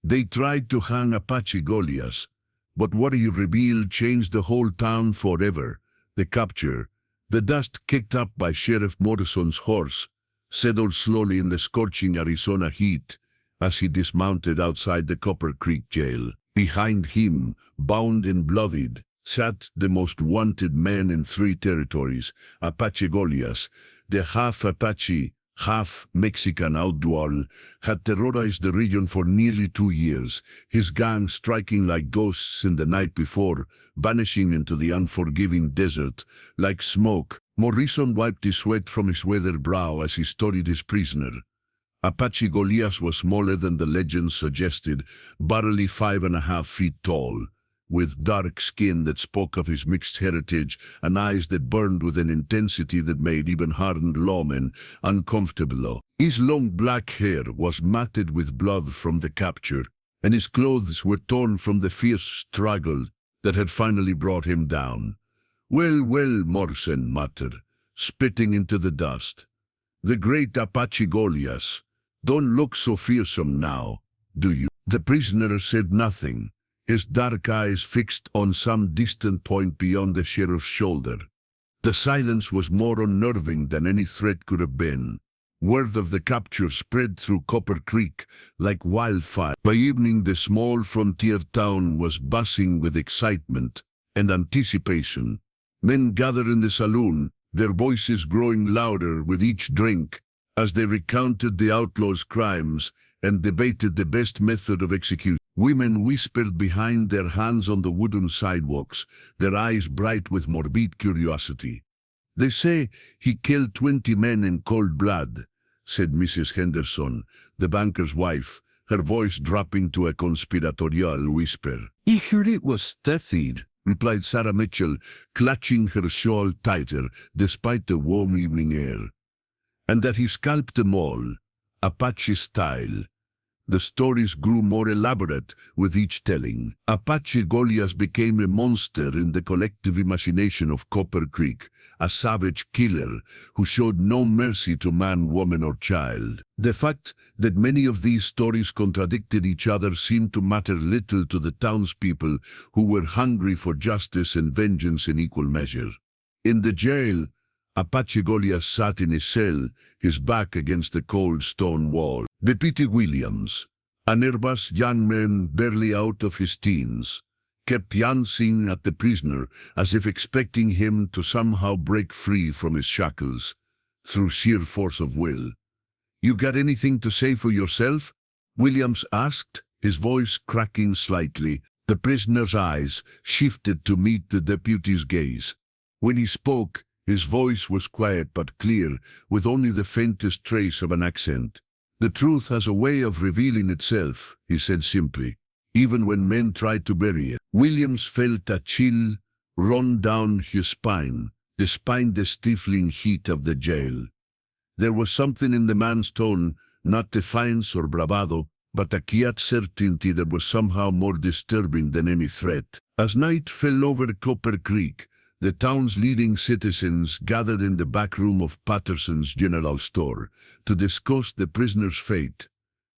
They tried to hang Apache Golias, but what he revealed changed the whole town forever. The capture, the dust kicked up by Sheriff Morrison's horse, settled slowly in the scorching Arizona heat as he dismounted outside the Copper Creek jail. Behind him, bound and bloodied, sat the most wanted man in 3 territories, Apache Golias. The half Apache, half Mexican outlaw had terrorized the region for nearly 2 years, his gang striking like ghosts in the night before, vanishing into the unforgiving desert like smoke. Morrison wiped the sweat from his weathered brow as he studied his prisoner. Apache Golias was smaller than the legend suggested, barely 5.5 feet tall, with dark skin that spoke of his mixed heritage and eyes that burned with an intensity that made even hardened lawmen uncomfortable. His long black hair was matted with blood from the capture, and his clothes were torn from the fierce struggle that had finally brought him down. "Well, well," Morrison muttered, spitting into the dust. "The great Apache Golias. Don't look so fearsome now, do you?" The prisoner said nothing, his dark eyes fixed on some distant point beyond the sheriff's shoulder. The silence was more unnerving than any threat could have been. Word of the capture spread through Copper Creek like wildfire. By evening, the small frontier town was buzzing with excitement and anticipation. Men gathered in the saloon, their voices growing louder with each drink, as they recounted the outlaws' crimes and debated the best method of execution. Women whispered behind their hands on the wooden sidewalks, their eyes bright with morbid curiosity. "They say he killed 20 men in cold blood," said Mrs. Henderson, the banker's wife, her voice dropping to a conspiratorial whisper. "I heard it was 30," replied Sarah Mitchell, clutching her shawl tighter despite the warm evening air. "And that he scalped them all, Apache style." The stories grew more elaborate with each telling. Apache Golias became a monster in the collective imagination of Copper Creek, a savage killer who showed no mercy to man, woman, or child. The fact that many of these stories contradicted each other seemed to matter little to the townspeople who were hungry for justice and vengeance in equal measure. In the jail, Apache Golias sat in his cell, his back against the cold stone wall. Deputy Williams, a nervous young man barely out of his teens, kept glancing at the prisoner as if expecting him to somehow break free from his shackles through sheer force of will. "You got anything to say for yourself?" Williams asked, his voice cracking slightly. The prisoner's eyes shifted to meet the deputy's gaze. When he spoke, his voice was quiet but clear, with only the faintest trace of an accent. "The truth has a way of revealing itself," he said simply, "even when men try to bury it." Williams felt a chill run down his spine, despite the stifling heat of the jail. There was something in the man's tone, not defiance or bravado, but a quiet certainty that was somehow more disturbing than any threat. As night fell over Copper Creek, the town's leading citizens gathered in the back room of Patterson's General Store to discuss the prisoner's fate.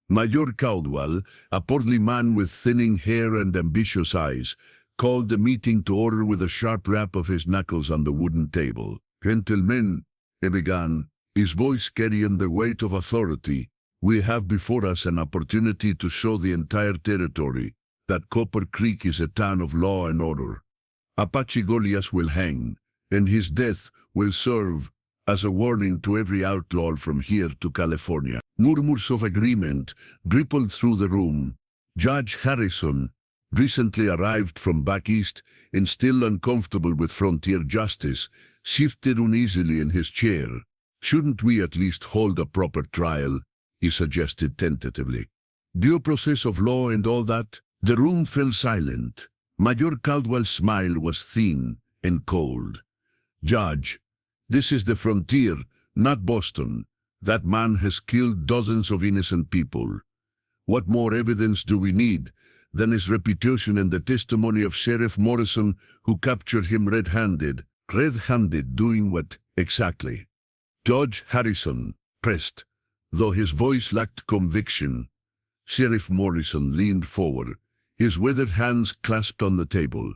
Major Caldwell, a portly man with thinning hair and ambitious eyes, called the meeting to order with a sharp rap of his knuckles on the wooden table. "Gentlemen," he began, his voice carrying the weight of authority, "we have before us an opportunity to show the entire territory that Copper Creek is a town of law and order. Apache Golias will hang, and his death will serve as a warning to every outlaw from here to California." Murmurs of agreement rippled through the room. Judge Harrison, recently arrived from back east and still uncomfortable with frontier justice, shifted uneasily in his chair. "Shouldn't we at least hold a proper trial?" he suggested tentatively. "Due process of law and all that?" The room fell silent. Major Caldwell's smile was thin and cold. "Judge, this is the frontier, not Boston. That man has killed dozens of innocent people. What more evidence do we need than his reputation and the testimony of Sheriff Morrison, who captured him red-handed?" "Red-handed doing what, exactly?" Judge Harrison pressed, though his voice lacked conviction. Sheriff Morrison leaned forward, his withered hands clasped on the table.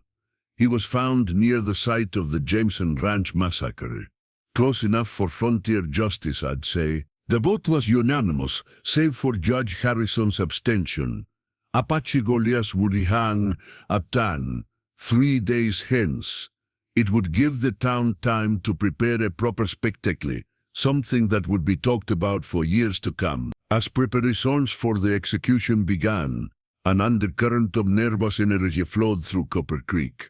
He was found near the site of the Jameson Ranch massacre. Close enough for frontier justice, I'd say. The vote was unanimous, save for Judge Harrison's abstention. Apache Golias would hang at Tan 3 days hence. It would give the town time to prepare a proper spectacle, something that would be talked about for years to come. As preparations for the execution began, an undercurrent of nervous energy flowed through Copper Creek.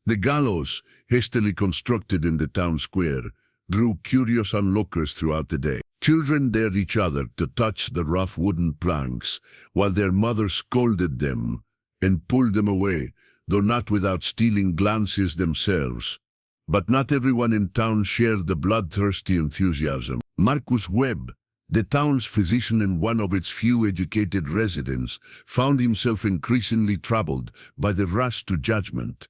The gallows, hastily constructed in the town square, drew curious onlookers throughout the day. Children dared each other to touch the rough wooden planks, while their mothers scolded them and pulled them away, though not without stealing glances themselves. But not everyone in town shared the bloodthirsty enthusiasm. Marcus Webb, the town's physician and one of its few educated residents, found himself increasingly troubled by the rush to judgment.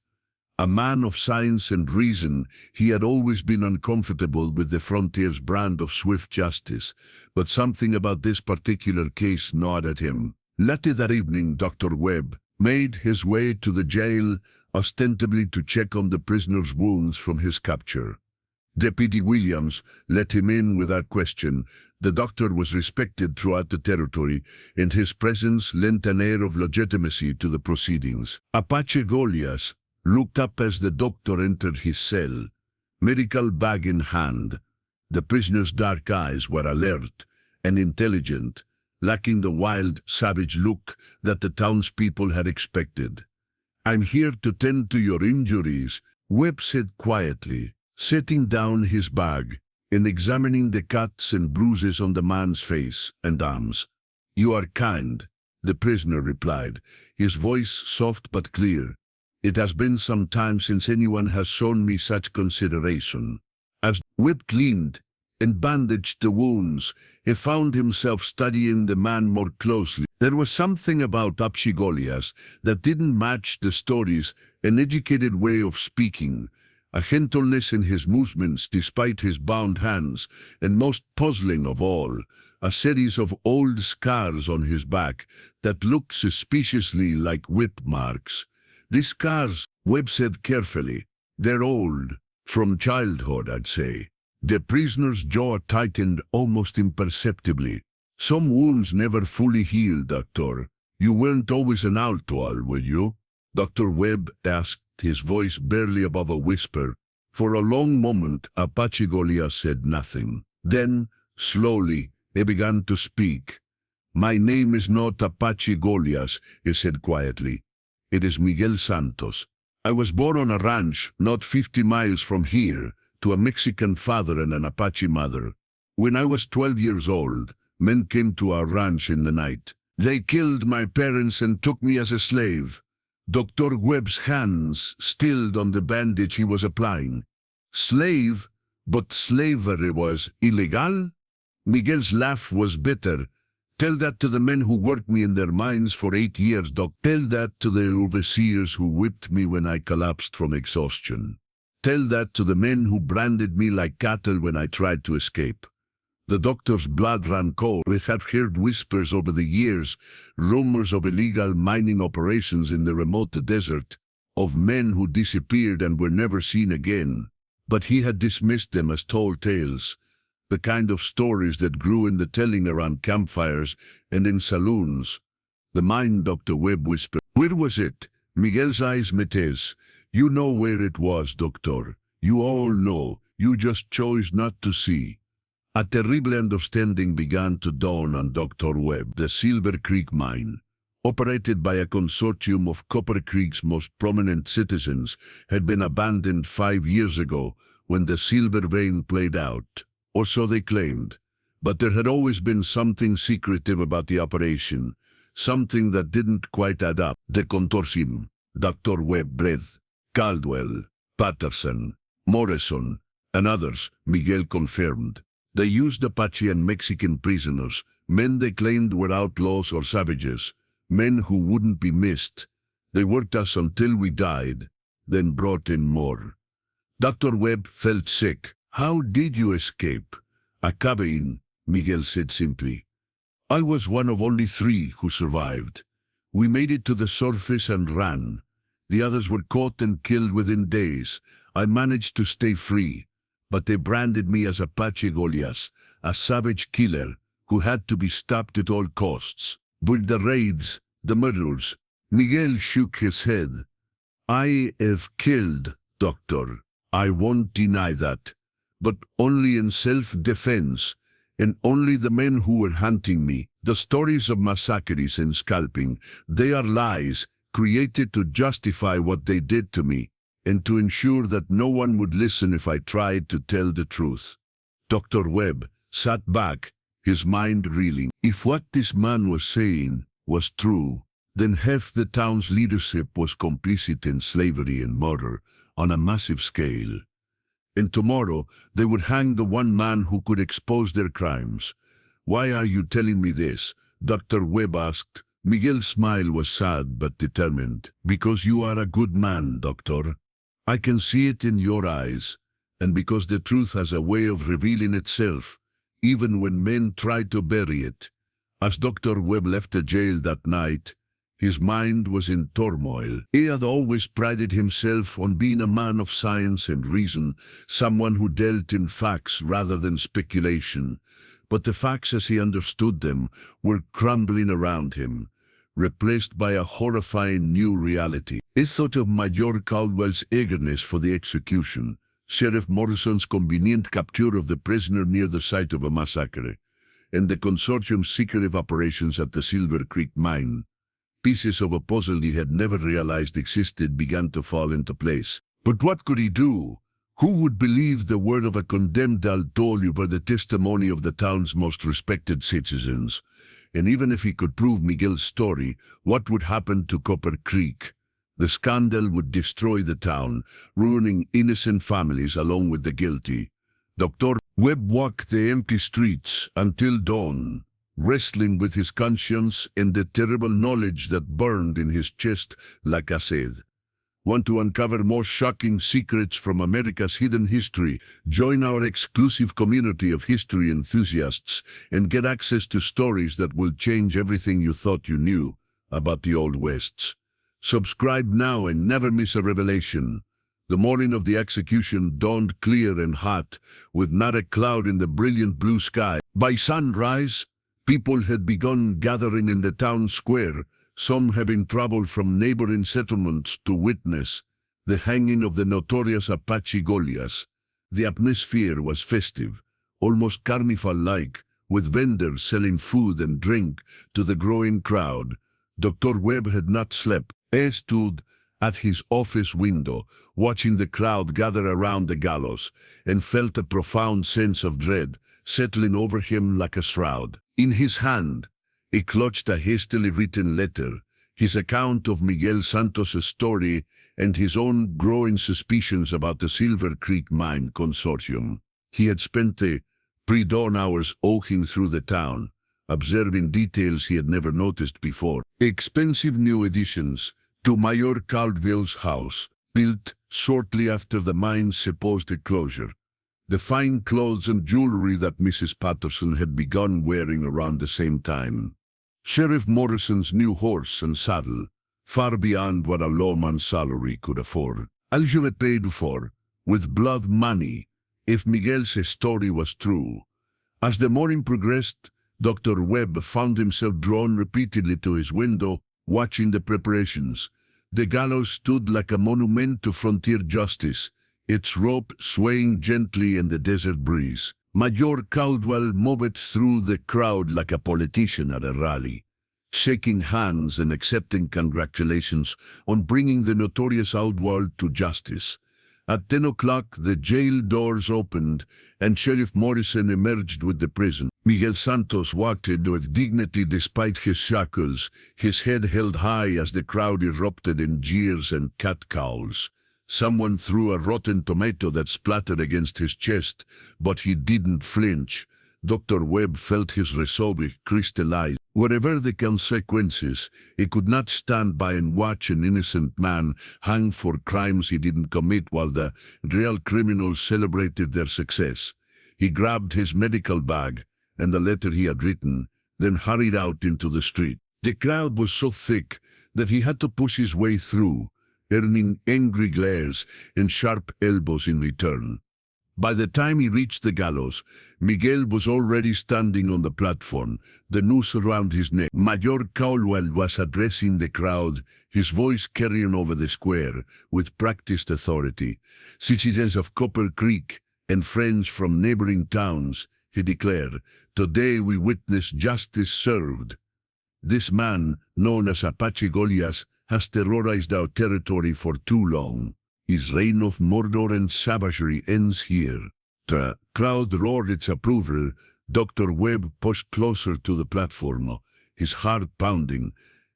A man of science and reason, he had always been uncomfortable with the frontier's brand of swift justice, but something about this particular case gnawed at him. Later that evening, Dr. Webb made his way to the jail, ostensibly to check on the prisoner's wounds from his capture. Deputy Williams let him in without question. The doctor was respected throughout the territory, and his presence lent an air of legitimacy to the proceedings. Apache Golias looked up as the doctor entered his cell, medical bag in hand. The prisoner's dark eyes were alert and intelligent, lacking the wild, savage look that the townspeople had expected. "I'm here to tend to your injuries," Webb said quietly, setting down his bag and examining the cuts and bruises on the man's face and arms. "You are kind," the prisoner replied, his voice soft but clear. "It has been some time since anyone has shown me such consideration." As Webb cleaned and bandaged the wounds, he found himself studying the man more closely. There was something about Apache Golias that didn't match the stories, an educated way of speaking, a gentleness in his movements despite his bound hands, and most puzzling of all, a series of old scars on his back that looked suspiciously like whip marks. "These scars," Webb said carefully, "they're old, from childhood, I'd say." The prisoner's jaw tightened almost imperceptibly. "Some wounds never fully heal, Doctor. You weren't always an outlaw, were you?" Dr. Webb asked, his voice barely above a whisper. For a long moment, Apache Golias said nothing. Then, slowly, he began to speak. "My name is not Apache Golias," he said quietly. "It is Miguel Santos. I was born on a ranch not 50 miles from here, to a Mexican father and an Apache mother. When I was 12 years old, men came to our ranch in the night. They killed my parents and took me as a slave." Dr. Webb's hands stilled on the bandage he was applying. "Slave? But slavery was illegal?" Miguel's laugh was bitter. "Tell that to the men who worked me in their mines for 8 years, Doc. Tell that to the overseers who whipped me when I collapsed from exhaustion. Tell that to the men who branded me like cattle when I tried to escape." The doctor's blood ran cold. We had heard whispers over the years, rumors of illegal mining operations in the remote desert, of men who disappeared and were never seen again. But he had dismissed them as tall tales, the kind of stories that grew in the telling around campfires and in saloons. "The mine," Dr. Webb whispered. "Where was it?" Miguel's eyes met his. "You know where it was, Doctor. You all know. You just chose not to see." A terrible understanding began to dawn on Dr. Webb. The Silver Creek mine, operated by a consortium of Copper Creek's most prominent citizens, had been abandoned 5 years ago when the silver vein played out, or so they claimed. But there had always been something secretive about the operation, something that didn't quite add up. The consortium, Dr. Webb breathed, Caldwell, Patterson, Morrison, and others, Miguel confirmed. They used Apache and Mexican prisoners, men they claimed were outlaws or savages, men who wouldn't be missed. They worked us until we died, then brought in more. Dr. Webb felt sick. "How did you escape?" "A cabin," Miguel said simply. I was one of only 3 who survived. We made it to the surface and ran. The others were caught and killed within days. I managed to stay free, but they branded me as Apache Golias, a savage killer who had to be stopped at all costs. With the raids, the murders, Miguel shook his head. I have killed, Doctor. I won't deny that, but only in self-defense, and only the men who were hunting me. The stories of massacres and scalping, they are lies created to justify what they did to me, and to ensure that no one would listen if I tried to tell the truth. Dr. Webb sat back, his mind reeling. If what this man was saying was true, then half the town's leadership was complicit in slavery and murder on a massive scale. And tomorrow they would hang the one man who could expose their crimes. Why are you telling me this? Dr. Webb asked. Miguel's smile was sad but determined. Because you are a good man, Doctor. I can see it in your eyes, and because the truth has a way of revealing itself, even when men try to bury it. As Dr. Webb left the jail that night, his mind was in turmoil. He had always prided himself on being a man of science and reason, someone who dealt in facts rather than speculation. But the facts as he understood them were crumbling around him, replaced by a horrifying new reality. He thought of Major Caldwell's eagerness for the execution, Sheriff Morrison's convenient capture of the prisoner near the site of a massacre, and the consortium's secretive operations at the Silver Creek mine. Pieces of a puzzle he had never realized existed began to fall into place. But what could he do? Who would believe the word of a condemned adult over the testimony of the town's most respected citizens? And even if he could prove Miguel's story, what would happen to Copper Creek? The scandal would destroy the town, ruining innocent families along with the guilty. Dr. Webb walked the empty streets until dawn, wrestling with his conscience and the terrible knowledge that burned in his chest like acid. Want to uncover more shocking secrets from America's hidden history? Join our exclusive community of history enthusiasts and get access to stories that will change everything you thought you knew about the Old Wests. Subscribe now and never miss a revelation. The morning of the execution dawned clear and hot, with not a cloud in the brilliant blue sky. By sunrise, people had begun gathering in the town square, some having traveled from neighboring settlements to witness the hanging of the notorious Apache Golias. The atmosphere was festive, almost carnival-like, with vendors selling food and drink to the growing crowd. Dr. Webb had not slept. He stood at his office window, watching the crowd gather around the gallows, and felt a profound sense of dread settling over him like a shroud. In his hand, he clutched a hastily written letter, his account of Miguel Santos' story and his own growing suspicions about the Silver Creek Mine Consortium. He had spent the pre-dawn hours walking through the town, observing details he had never noticed before. Expensive new additions to Major Caldwell's house, built shortly after the mine's supposed closure. The fine clothes and jewelry that Mrs. Patterson had begun wearing around the same time. Sheriff Morrison's new horse and saddle, far beyond what a lawman's salary could afford. Alger paid for, with blood money, if Miguel's story was true. As the morning progressed, Dr. Webb found himself drawn repeatedly to his window, watching the preparations. The gallows stood like a monument to frontier justice, its rope swaying gently in the desert breeze. Major Caldwell moved through the crowd like a politician at a rally, shaking hands and accepting congratulations on bringing the notorious outworld to justice. At 10 o'clock, the jail doors opened, and Sheriff Morrison emerged with the prison. Miguel Santos walked in with dignity despite his shackles, his head held high as the crowd erupted in jeers and catcalls. Someone threw a rotten tomato that splattered against his chest, but he didn't flinch. Dr. Webb felt his resolve crystallize. Whatever the consequences, he could not stand by and watch an innocent man hang for crimes he didn't commit while the real criminals celebrated their success. He grabbed his medical bag and the letter he had written, then hurried out into the street. The crowd was so thick that he had to push his way through, earning angry glares and sharp elbows in return. By the time he reached the gallows, Miguel was already standing on the platform, the noose around his neck. Major Caldwell was addressing the crowd, his voice carrying over the square with practiced authority. Citizens of Copper Creek and friends from neighboring towns, he declared, today we witness justice served. This man, known as Apache Golias, has terrorized our territory for too long. His reign of murder and savagery ends here. The crowd roared its approval. Dr. Webb pushed closer to the platform, his heart pounding.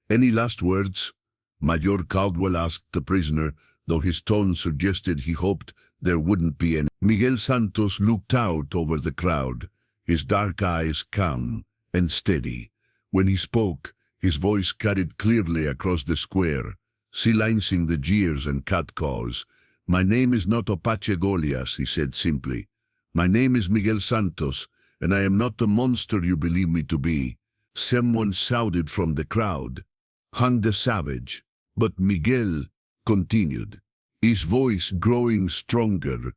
Any last words? Major Caldwell asked the prisoner, though his tone suggested he hoped there wouldn't be any. Miguel Santos looked out over the crowd, his dark eyes calm and steady. When he spoke, his voice carried clearly across the square, silencing the jeers and catcalls. My name is not Apache Golias, he said simply. My name is Miguel Santos, and I am not the monster you believe me to be. Someone shouted from the crowd. Hung the savage. But Miguel continued, his voice growing stronger.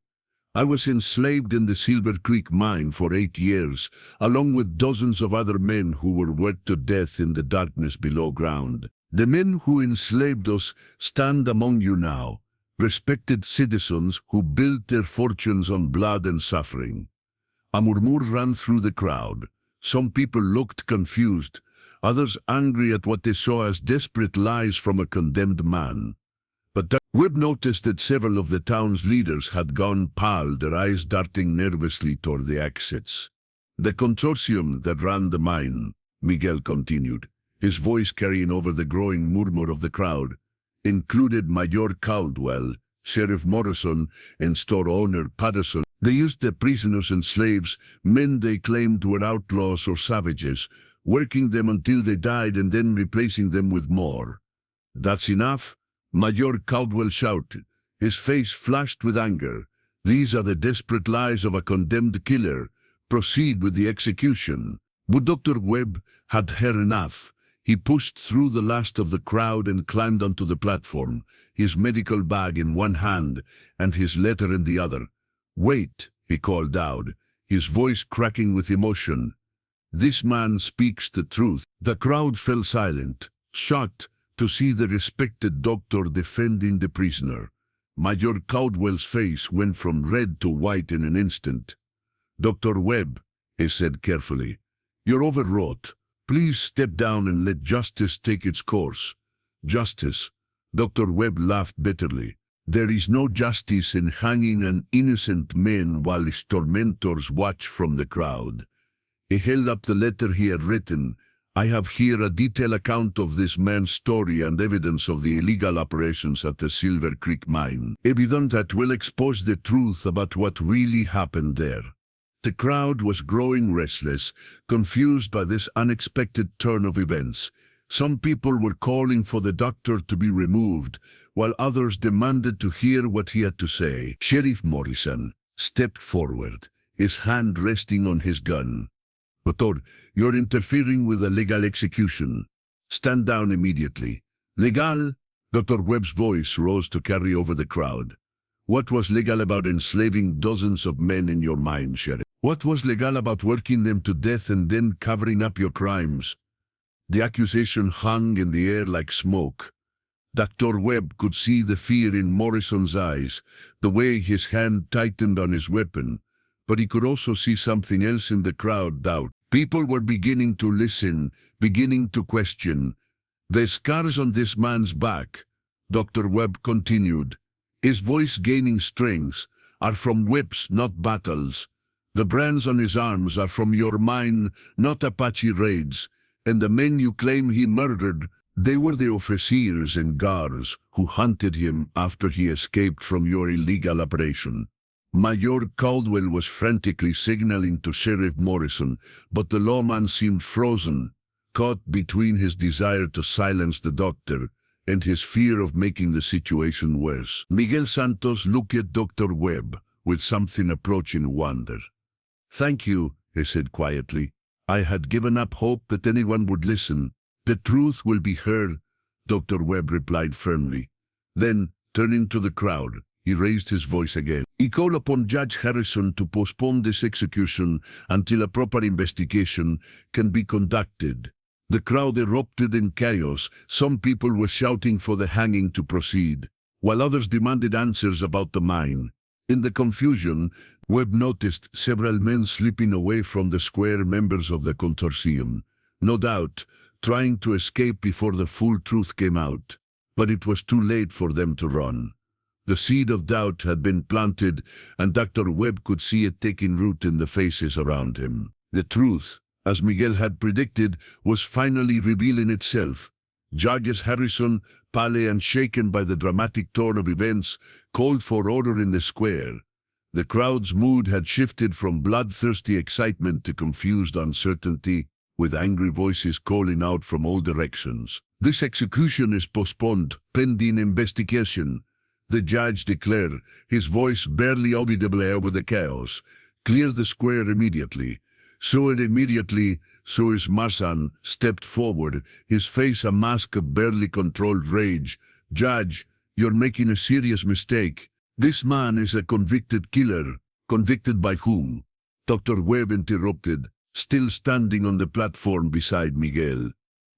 I was enslaved in the Silver Creek mine for 8 years, along with dozens of other men who were worked to death in the darkness below ground. The men who enslaved us stand among you now, respected citizens who built their fortunes on blood and suffering. A murmur ran through the crowd. Some people looked confused, others angry at what they saw as desperate lies from a condemned man. But Webb noticed that several of the town's leaders had gone pale, their eyes darting nervously toward the exits. The consortium that ran the mine, Miguel continued, his voice carrying over the growing murmur of the crowd, included Major Caldwell, Sheriff Morrison, and store owner Patterson. They used the prisoners and slaves, men they claimed were outlaws or savages, working them until they died and then replacing them with more. That's enough, Major Caldwell shouted. His face flashed with anger. These are the desperate lies of a condemned killer. Proceed with the execution. But Dr. Webb had heard enough. He pushed through the last of the crowd and climbed onto the platform, his medical bag in one hand and his letter in the other. Wait, he called out, his voice cracking with emotion. This man speaks the truth. The crowd fell silent, shocked to see the respected doctor defending the prisoner. Major Caldwell's face went from red to white in an instant. Dr. Webb, he said carefully, you're overwrought. Please step down and let justice take its course. Justice? Dr. Webb laughed bitterly. There is no justice in hanging an innocent man while his tormentors watch from the crowd. He held up the letter he had written. I have here a detailed account of this man's story and evidence of the illegal operations at the Silver Creek mine. Evidence that will expose the truth about what really happened there. The crowd was growing restless, confused by this unexpected turn of events. Some people were calling for the doctor to be removed, while others demanded to hear what he had to say. Sheriff Morrison stepped forward, his hand resting on his gun. Doctor, you're interfering with a legal execution. Stand down immediately. Legal? Dr. Webb's voice rose to carry over the crowd. What was legal about enslaving dozens of men in your mine, Sheriff? What was legal about working them to death and then covering up your crimes? The accusation hung in the air like smoke. Dr. Webb could see the fear in Morrison's eyes, the way his hand tightened on his weapon, but he could also see something else in the crowd, doubt. People were beginning to listen, beginning to question. The scars on this man's back, Dr. Webb continued, his voice gaining strength, are from whips, not battles. The brands on his arms are from your mine, not Apache raids, and the men you claim he murdered, they were the officers and guards who hunted him after he escaped from your illegal operation. Major Caldwell was frantically signaling to Sheriff Morrison, but the lawman seemed frozen, caught between his desire to silence the doctor and his fear of making the situation worse. Miguel Santos looked at Dr. Webb with something approaching wonder. Thank you, he said quietly. I had given up hope that anyone would listen. The truth will be heard, Dr. Webb replied firmly. Then, turning to the crowd, he raised his voice again. He called upon Judge Harrison to postpone this execution until a proper investigation can be conducted. The crowd erupted in chaos. Some people were shouting for the hanging to proceed, while others demanded answers about the mine. In the confusion, Webb noticed several men slipping away from the square, members of the consortium, no doubt trying to escape before the full truth came out. But it was too late for them to run. The seed of doubt had been planted, and Dr. Webb could see it taking root in the faces around him. The truth, as Miguel had predicted, was finally revealing itself. Judges Harrison, pale and shaken by the dramatic turn of events, called for order in the square. The crowd's mood had shifted from bloodthirsty excitement to confused uncertainty, with angry voices calling out from all directions. This execution is postponed, pending investigation, the judge declared, his voice barely audible over the chaos. Clear the square immediately. So his Marsan stepped forward, his face a mask of barely controlled rage. Judge, you're making a serious mistake. This man is a convicted killer. Convicted by whom? Dr. Webb interrupted, still standing on the platform beside Miguel.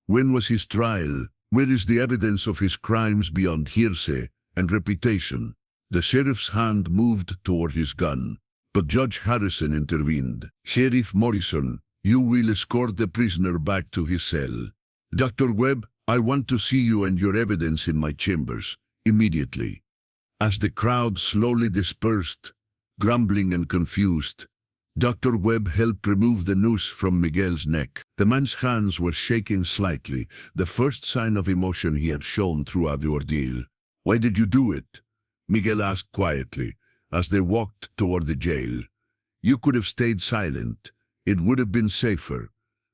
When was his trial? Where is the evidence of his crimes beyond hearsay and reputation? The sheriff's hand moved toward his gun, but Judge Harrison intervened. Sheriff Morrison, you will escort the prisoner back to his cell. Dr. Webb, I want to see you and your evidence in my chambers, immediately. As the crowd slowly dispersed, grumbling and confused, Dr. Webb helped remove the noose from Miguel's neck. The man's hands were shaking slightly, the first sign of emotion he had shown throughout the ordeal. Why did you do it? Miguel asked quietly, as they walked toward the jail. You could have stayed silent. It would have been safer.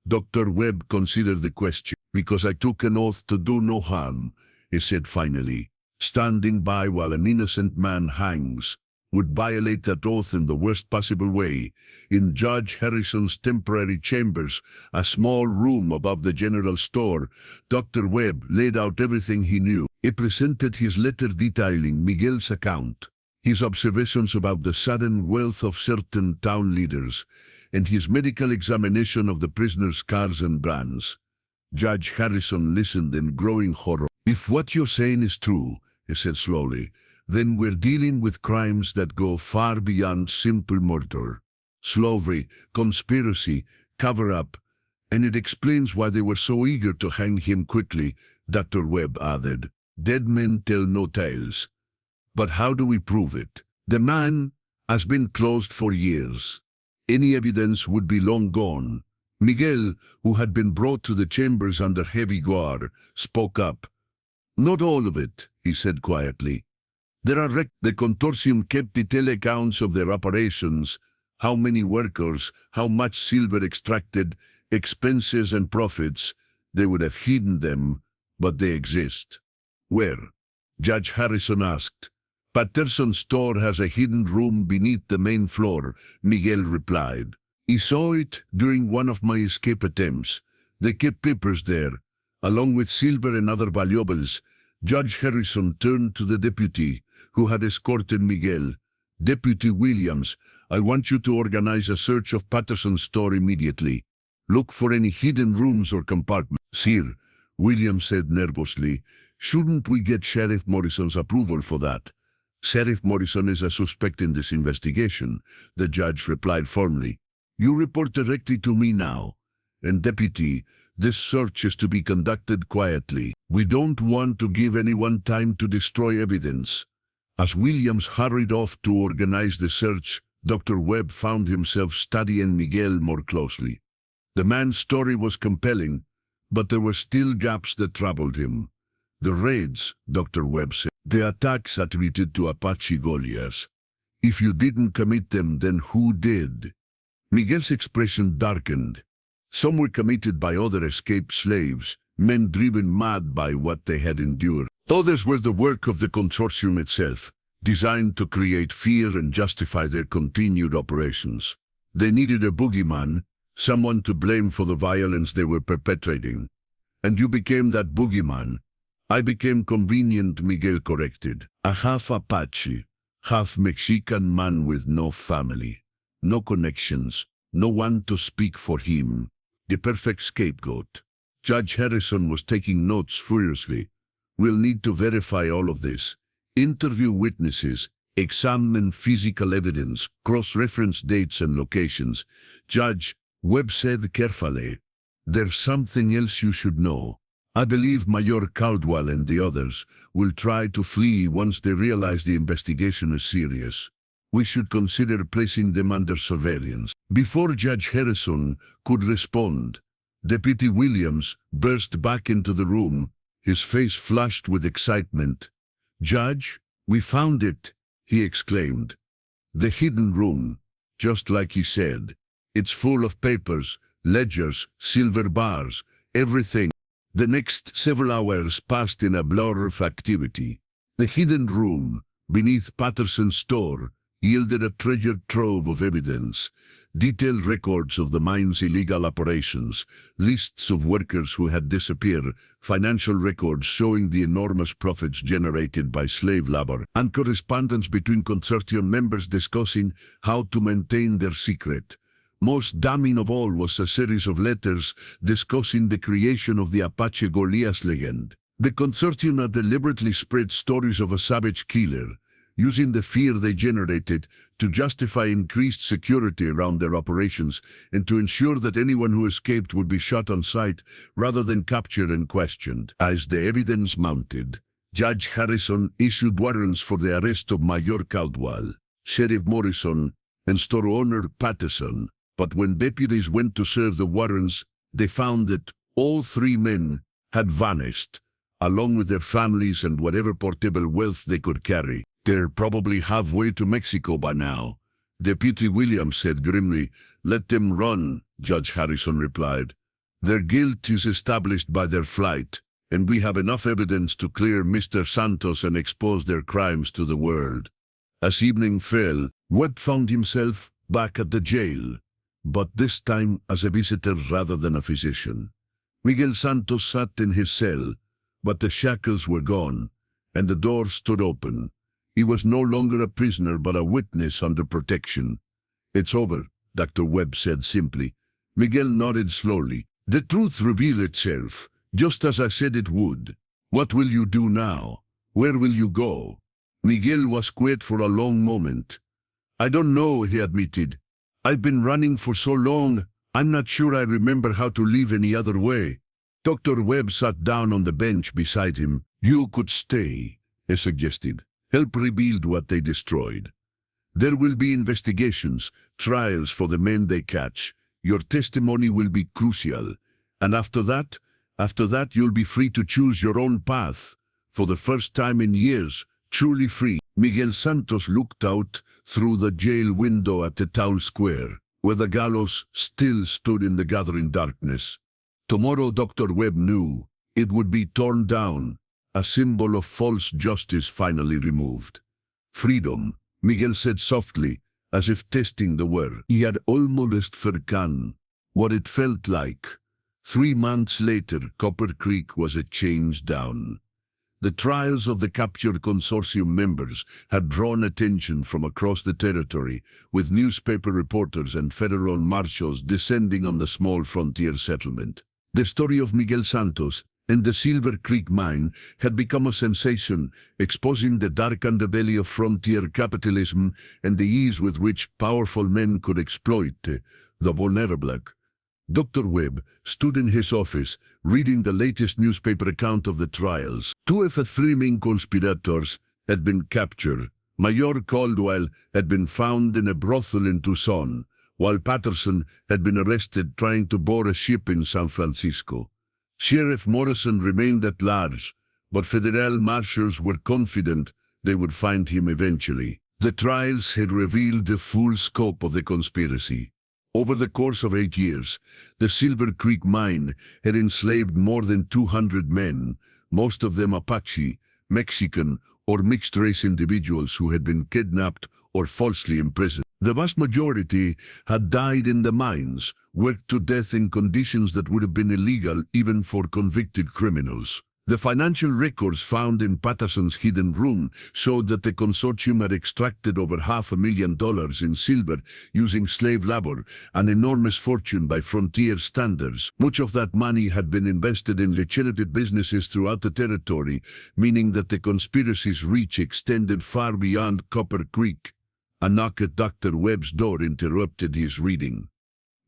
Dr. Webb considered the question. Because I took an oath to do no harm, he said finally. Standing by while an innocent man hangs would violate that oath in the worst possible way. In Judge Harrison's temporary chambers, a small room above the general store, Dr. Webb laid out everything he knew. He presented his letter detailing Miguel's account, his observations about the sudden wealth of certain town leaders, and his medical examination of the prisoner's cars and brands. Judge Harrison listened in growing horror. If what you're saying is true, he said slowly, then we're dealing with crimes that go far beyond simple murder. Slavery, conspiracy, cover-up, and it explains why they were so eager to hang him quickly, Dr. Webb added. Dead men tell no tales. But how do we prove it? The man has been closed for years. Any evidence would be long gone. Miguel, who had been brought to the chambers under heavy guard, spoke up. Not all of it, he said quietly. The consortium kept detailed accounts of their operations, how many workers, how much silver extracted, expenses and profits. They would have hidden them, but they exist. Where? Judge Harrison asked. Patterson's store has a hidden room beneath the main floor, Miguel replied. He saw it during one of my escape attempts. They kept papers there, along with silver and other valuables. Judge Harrison turned to the deputy, who had escorted Miguel. Deputy Williams, I want you to organize a search of Patterson's store immediately. Look for any hidden rooms or compartments. Sir, Williams said nervously, shouldn't we get Sheriff Morrison's approval for that? Sheriff Morrison is a suspect in this investigation, the judge replied firmly. You report directly to me now. And deputy, this search is to be conducted quietly. We don't want to give anyone time to destroy evidence. As Williams hurried off to organize the search, Dr. Webb found himself studying Miguel more closely. The man's story was compelling, but there were still gaps that troubled him. The raids, Dr. Webb said, the attacks attributed to Apache Golias. If you didn't commit them, then who did? Miguel's expression darkened. Some were committed by other escaped slaves, men driven mad by what they had endured. Others were the work of the consortium itself, designed to create fear and justify their continued operations. They needed a boogeyman, someone to blame for the violence they were perpetrating. And you became that boogeyman. I became convenient, Miguel corrected. A half Apache, half Mexican man with no family, no connections, no one to speak for him. The perfect scapegoat. Judge Harrison was taking notes furiously. We'll need to verify all of this. Interview witnesses, examine physical evidence, cross-reference dates and locations. Judge Webb said carefully, there's something else you should know. I believe Major Caldwell and the others will try to flee once they realize the investigation is serious. We should consider placing them under surveillance. Before Judge Harrison could respond, Deputy Williams burst back into the room, his face flushed with excitement. Judge, we found it, he exclaimed. The hidden room, just like he said. It's full of papers, ledgers, silver bars, everything. The next several hours passed in a blur of activity. The hidden room, beneath Patterson's store, yielded a treasure trove of evidence, detailed records of the mine's illegal operations, lists of workers who had disappeared, financial records showing the enormous profits generated by slave labor, and correspondence between consortium members discussing how to maintain their secret. Most damning of all was a series of letters discussing the creation of the Apache Golias legend. The consortium had deliberately spread stories of a savage killer, using the fear they generated to justify increased security around their operations and to ensure that anyone who escaped would be shot on sight rather than captured and questioned. As the evidence mounted, Judge Harrison issued warrants for the arrest of Major Caldwell, Sheriff Morrison, and store owner Patterson. But when deputies went to serve the warrants, they found that all three men had vanished, along with their families and whatever portable wealth they could carry. They're probably halfway to Mexico by now, Deputy Williams said grimly. Let them run, Judge Harrison replied. Their guilt is established by their flight, and we have enough evidence to clear Mr. Santos and expose their crimes to the world. As evening fell, Webb found himself back at the jail, but this time as a visitor rather than a physician. Miguel Santos sat in his cell, but the shackles were gone, and the door stood open. He was no longer a prisoner but a witness under protection. It's over, Dr. Webb said simply. Miguel nodded slowly. The truth revealed itself, just as I said it would. What will you do now? Where will you go? Miguel was quiet for a long moment. I don't know, he admitted. I've been running for so long, I'm not sure I remember how to live any other way. Dr. Webb sat down on the bench beside him. You could stay, he suggested. Help rebuild what they destroyed. There will be investigations, trials for the men they catch. Your testimony will be crucial. And after that you'll be free to choose your own path. For the first time in years, truly free. Miguel Santos looked out through the jail window at the town square, where the gallows still stood in the gathering darkness. Tomorrow, Dr. Webb knew, it would be torn down, a symbol of false justice finally removed. Freedom, Miguel said softly, as if testing the word. He had almost forgotten what it felt like. 3 months later, Copper Creek was a change down. The trials of the captured consortium members had drawn attention from across the territory, with newspaper reporters and federal marshals descending on the small frontier settlement. The story of Miguel Santos and the Silver Creek mine had become a sensation, exposing the dark underbelly of frontier capitalism and the ease with which powerful men could exploit the vulnerable. Dr. Webb stood in his office, reading the latest newspaper account of the trials. 2 of the 3 main conspirators had been captured. Major Caldwell had been found in a brothel in Tucson, while Patterson had been arrested trying to board a ship in San Francisco. Sheriff Morrison remained at large, but federal marshals were confident they would find him eventually. The trials had revealed the full scope of the conspiracy. Over the course of 8 years, the Silver Creek mine had enslaved more than 200 men, most of them Apache, Mexican, or mixed-race individuals who had been kidnapped or falsely imprisoned. The vast majority had died in the mines, worked to death in conditions that would have been illegal even for convicted criminals. The financial records found in Patterson's hidden room showed that the consortium had extracted over $500,000 in silver using slave labor, an enormous fortune by frontier standards. Much of that money had been invested in legitimate businesses throughout the territory, meaning that the conspiracy's reach extended far beyond Copper Creek. A knock at Dr. Webb's door interrupted his reading.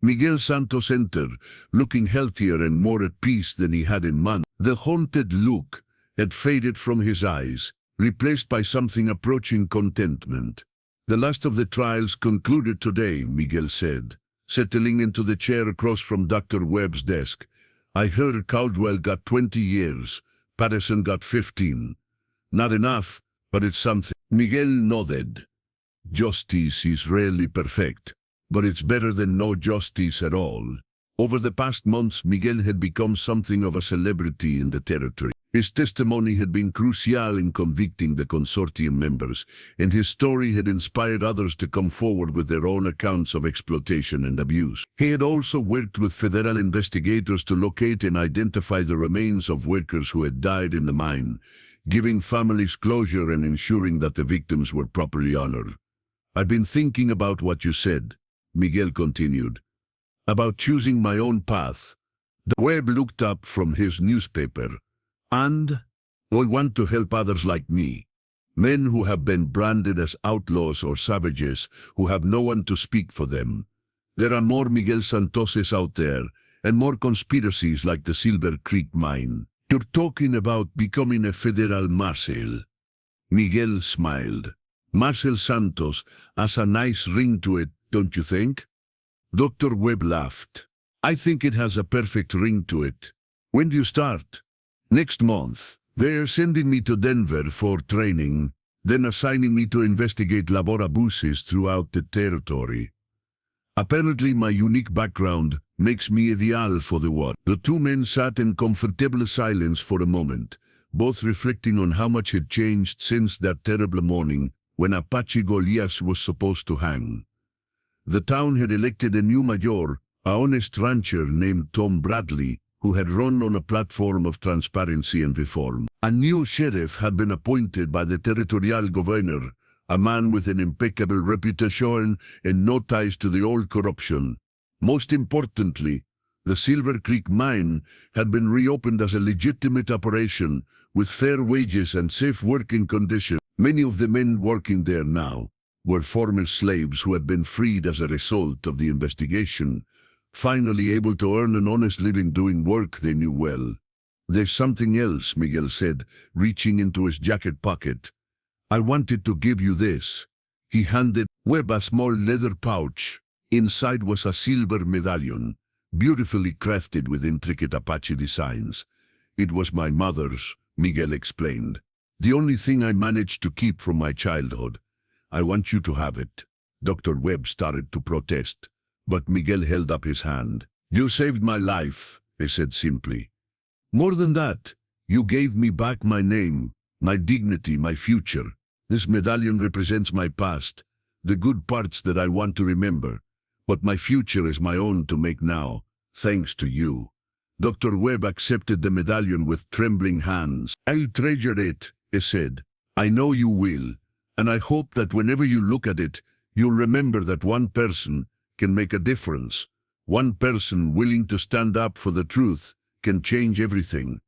Miguel Santos entered, looking healthier and more at peace than he had in months. The haunted look had faded from his eyes, replaced by something approaching contentment. The last of the trials concluded today, Miguel said, settling into the chair across from Dr. Webb's desk. I heard Caldwell got 20 years, Patterson got 15. Not enough, but it's something. Miguel nodded. Justice is rarely perfect, but it's better than no justice at all. Over the past months, Miguel had become something of a celebrity in the territory. His testimony had been crucial in convicting the consortium members, and his story had inspired others to come forward with their own accounts of exploitation and abuse. He had also worked with federal investigators to locate and identify the remains of workers who had died in the mine, giving families closure and ensuring that the victims were properly honored. I've been thinking about what you said, Miguel continued, about choosing my own path. Webb looked up from his newspaper. And I want to help others like me, men who have been branded as outlaws or savages, who have no one to speak for them. There are more Miguel Santoses out there, and more conspiracies like the Silver Creek mine. You're talking about becoming a federal marshal. Miguel smiled. Marshal Santos has a nice ring to it, don't you think? Dr. Webb laughed. I think it has a perfect ring to it. When do you start? Next month. They're sending me to Denver for training, then assigning me to investigate labor abuses throughout the territory. Apparently my unique background makes me ideal for the work. The two men sat in comfortable silence for a moment, both reflecting on how much had changed since that terrible morning when Apache Golias was supposed to hang. The town had elected a new mayor, a honest rancher named Tom Bradley, who had run on a platform of transparency and reform. A new sheriff had been appointed by the territorial governor, a man with an impeccable reputation and no ties to the old corruption. Most importantly, the Silver Creek mine had been reopened as a legitimate operation with fair wages and safe working conditions. Many of the men working there now were former slaves who had been freed as a result of the investigation, finally able to earn an honest living doing work they knew well. There's something else, Miguel said, reaching into his jacket pocket. I wanted to give you this. He handed Webb a small leather pouch. Inside was a silver medallion, beautifully crafted with intricate Apache designs. It was my mother's, Miguel explained. The only thing I managed to keep from my childhood. I want you to have it. Dr. Webb started to protest, but Miguel held up his hand. You saved my life, he said simply. More than that, you gave me back my name, my dignity, my future. This medallion represents my past, the good parts that I want to remember, but my future is my own to make now, thanks to you. Dr. Webb accepted the medallion with trembling hands. I'll treasure it, he said. I know you will, and I hope that whenever you look at it, you'll remember that one person can make a difference. One person willing to stand up for the truth can change everything.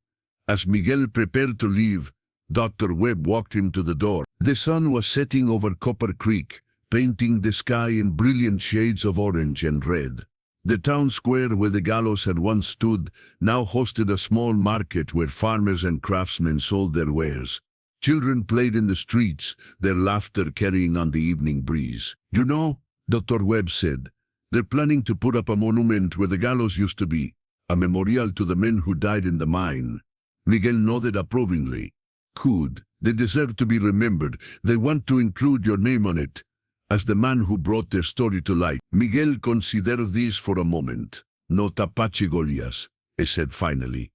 As Miguel prepared to leave, Dr. Webb walked him to the door. The sun was setting over Copper Creek, painting the sky in brilliant shades of orange and red. The town square where the gallows had once stood now hosted a small market where farmers and craftsmen sold their wares. Children played in the streets, their laughter carrying on the evening breeze. You know, Dr. Webb said, they're planning to put up a monument where the gallows used to be, a memorial to the men who died in the mine. Miguel nodded approvingly. Good, they deserve to be remembered. They want to include your name on it, as the man who brought their story to light. Miguel considered this for a moment. Not Apache Golias, he said finally.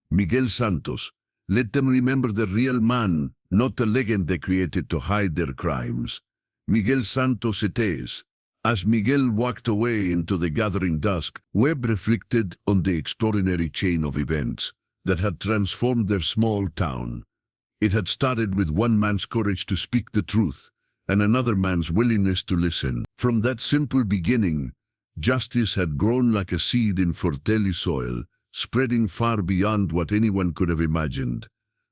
Miguel Santos. Let them remember the real man, not the legend they created to hide their crimes. Miguel Santos it is. As Miguel walked away into the gathering dusk, Webb reflected on the extraordinary chain of events that had transformed their small town. It had started with one man's courage to speak the truth and another man's willingness to listen. From that simple beginning, justice had grown like a seed in fertile soil, spreading far beyond what anyone could have imagined.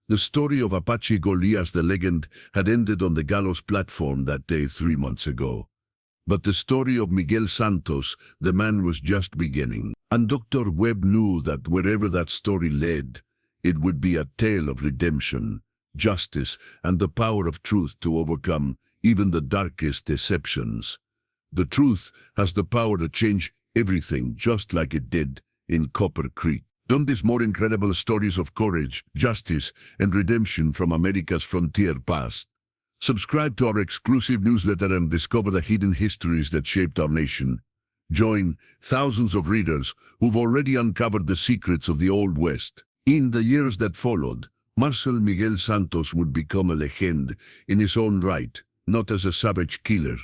The story of Apache Golias the legend had ended on the gallows platform that day 3 months ago. But the story of Miguel Santos, the man, was just beginning. And Dr. Webb knew that wherever that story led, it would be a tale of redemption, justice, and the power of truth to overcome even the darkest deceptions. The truth has the power to change everything, just like it did in Copper Creek. Don't these more incredible stories of courage, justice, and redemption from America's frontier past? Subscribe to our exclusive newsletter and discover the hidden histories that shaped our nation. Join thousands of readers who've already uncovered the secrets of the Old West. In the years that followed, Marshal Miguel Santos would become a legend in his own right, not as a savage killer,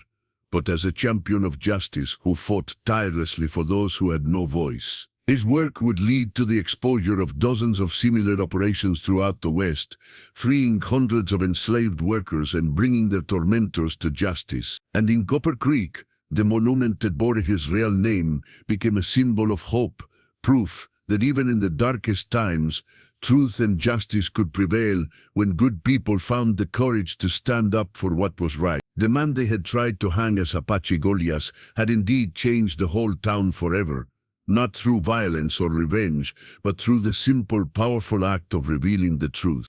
but as a champion of justice who fought tirelessly for those who had no voice. His work would lead to the exposure of dozens of similar operations throughout the West, freeing hundreds of enslaved workers and bringing their tormentors to justice. And in Copper Creek, the monument that bore his real name became a symbol of hope, proof that even in the darkest times, truth and justice could prevail when good people found the courage to stand up for what was right. The man they had tried to hang as Apache Golias had indeed changed the whole town forever. Not through violence or revenge, but through the simple, powerful act of revealing the truth.